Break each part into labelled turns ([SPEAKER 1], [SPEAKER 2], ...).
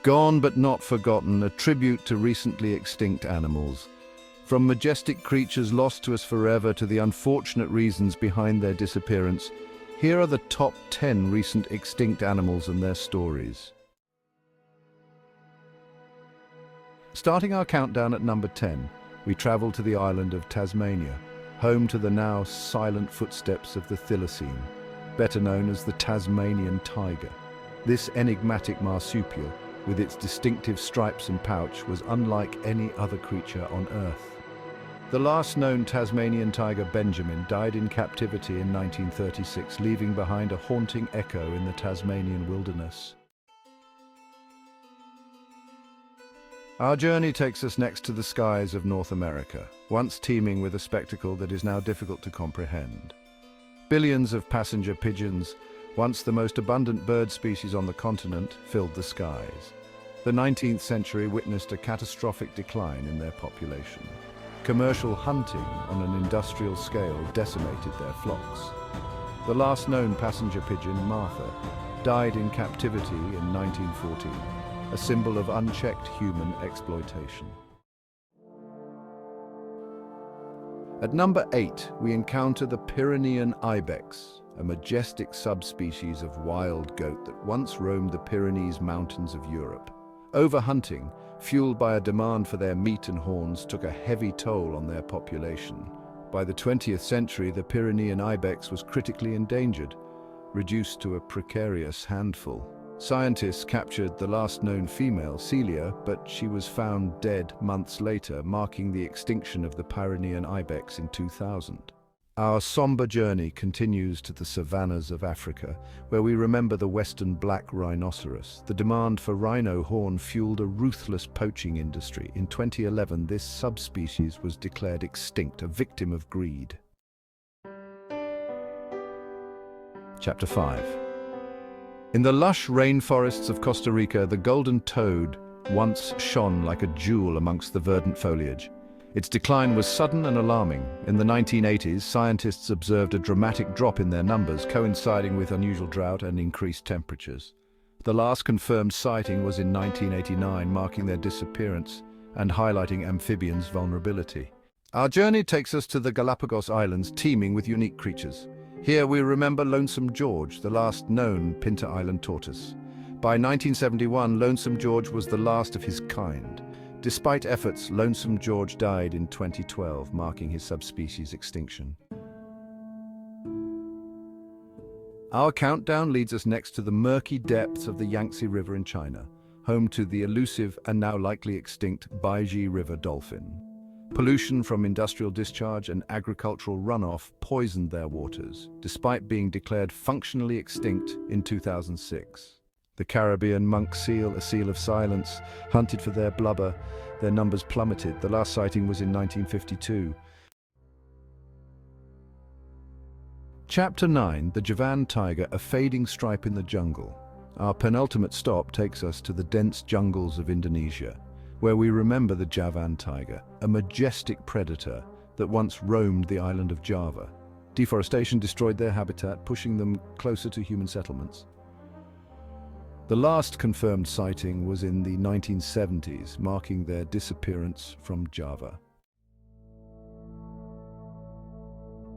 [SPEAKER 1] Gone but not forgotten, a tribute to recently extinct animals. From majestic creatures lost to us forever to the unfortunate reasons behind their disappearance, here are the top 10 recent extinct animals and their stories. Starting our countdown at number 10, we travel to the island of Tasmania, home to the now silent footsteps of the thylacine, better known as the Tasmanian tiger. This enigmatic marsupial, with its distinctive stripes and pouch, was unlike any other creature on Earth. The last known Tasmanian tiger, Benjamin, died in captivity in 1936, leaving behind a haunting echo in the Tasmanian wilderness. Our journey takes us next to the skies of North America, once teeming with a spectacle that is now difficult to comprehend. Billions of passenger pigeons, once the most abundant bird species on the continent, filled the skies. The 19th century witnessed a catastrophic decline in their population. Commercial hunting on an industrial scale decimated their flocks. The last known passenger pigeon, Martha, died in captivity in 1914, a symbol of unchecked human exploitation. At number 8, we encounter the Pyrenean ibex, a majestic subspecies of wild goat that once roamed the Pyrenees mountains of Europe. Overhunting, fueled by a demand for their meat and horns, took a heavy toll on their population. By the 20th century, the Pyrenean ibex was critically endangered, reduced to a precarious handful. Scientists captured the last known female, Celia, but she was found dead months later, marking the extinction of the Pyrenean ibex in 2000. Our somber journey continues to the savannas of Africa, where we remember the western black rhinoceros. The demand for rhino horn fueled a ruthless poaching industry. In 2011, this subspecies was declared extinct, a victim of greed. Chapter 5. In the lush rainforests of Costa Rica, the golden toad once shone like a jewel amongst the verdant foliage. Its decline was sudden and alarming. In the 1980s, scientists observed a dramatic drop in their numbers, coinciding with unusual drought and increased temperatures. The last confirmed sighting was in 1989, marking their disappearance and highlighting amphibians' vulnerability. Our journey takes us to the Galapagos Islands, teeming with unique creatures. Here we remember Lonesome George, the last known Pinta Island tortoise. By 1971, Lonesome George was the last of his kind. Despite efforts, Lonesome George died in 2012, marking his subspecies extinction. Our countdown leads us next to the murky depths of the Yangtze River in China, home to the elusive and now likely extinct Baiji River dolphin. Pollution from industrial discharge and agricultural runoff poisoned their waters, despite being declared functionally extinct in 2006. The Caribbean monk seal, a seal of silence, hunted for their blubber. Their numbers plummeted. The last sighting was in 1952. Chapter 9, the Javan tiger, a fading stripe in the jungle. Our penultimate stop takes us to the dense jungles of Indonesia, where we remember the Javan tiger, a majestic predator that once roamed the island of Java. Deforestation destroyed their habitat, pushing them closer to human settlements. The last confirmed sighting was in the 1970s, marking their disappearance from Java.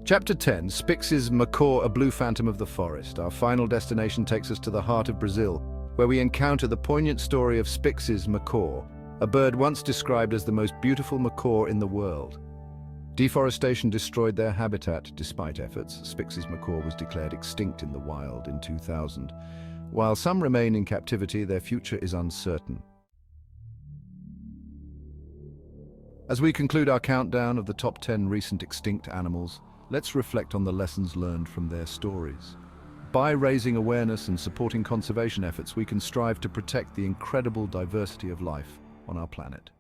[SPEAKER 1] Chapter 10, Spix's macaw, a blue phantom of the forest. Our final destination takes us to the heart of Brazil, where we encounter the poignant story of Spix's macaw, a bird once described as the most beautiful macaw in the world. Deforestation destroyed their habitat. Despite efforts, Spix's macaw was declared extinct in the wild in 2000. While some remain in captivity, their future is uncertain. As we conclude our countdown of the top 10 recent extinct animals, let's reflect on the lessons learned from their stories. By raising awareness and supporting conservation efforts, we can strive to protect the incredible diversity of life on our planet.